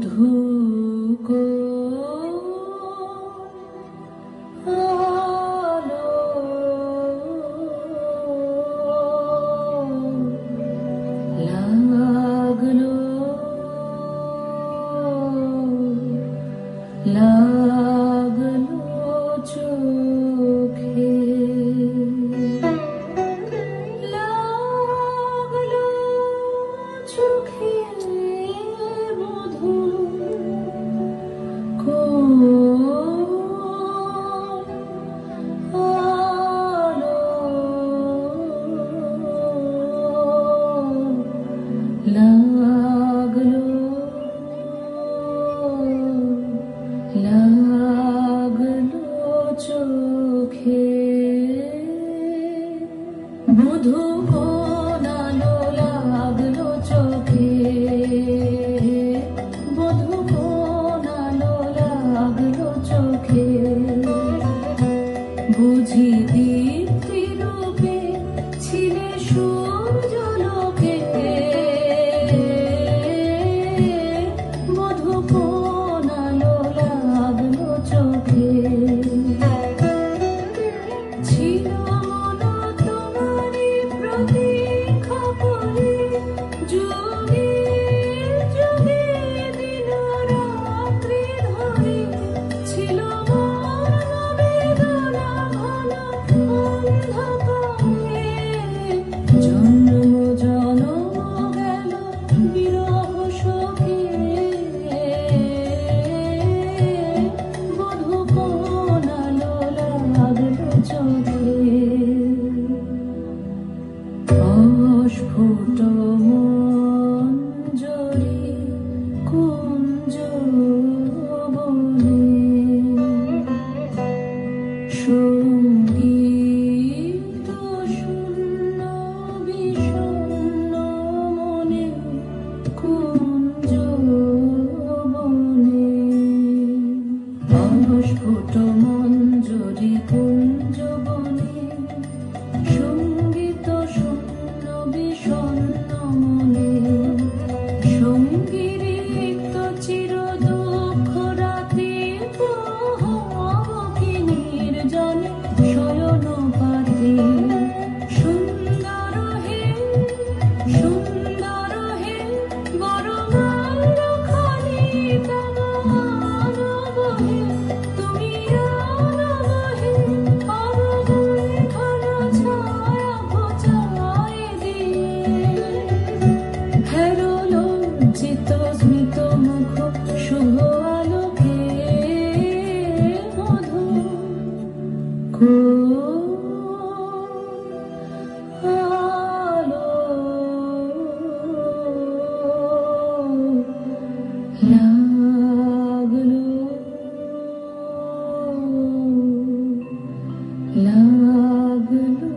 মধু কো আলো লাগলো লাগলো চোখে লাগলো চোখে মধু কো আলো লাগলো লাগলো চোখে মধু কোন আলো লাগলো চোখে মধু কোন আলো লাগলো চোখে বুঝি দীপ্তি রূপে ছিলে সূর্যলোকে মধু কোন আলো লাগলো চোখে ছিল মন তোমারই প্রতীক্ষা করে যুগে যুগে দিন রাত্রি ধরে ছিল মন বেদনা ঘন অন্ধকারে জন্ম জনম গেল বিরহ শোকে মধু কোন আলো লাগলো চোখে অস্ফুট মঞ্জরি কুঞ্জ বনে সঙ্গীত শূন্য বিষণ্ণ মনে কুঞ্জ বনে অস্ফুট মঞ্জরি কুঞ্জ বনে সঙ্গীত শূন্য বিষণ্ণ মনে সঙ্গীর রিক্ত চির দুঃখ রাতে কি নির্জনে শয়ন পাতে সুন্দর হে গরমাল খানি তব আনবহে তুমি আনবহে অবগুণ্ঠন ছায়া ঘোচায় দিয়ে হেরো লজ্জিত স্মিত মুখ শুভ আলোকে মধু কো আলো লাগলো লাগলো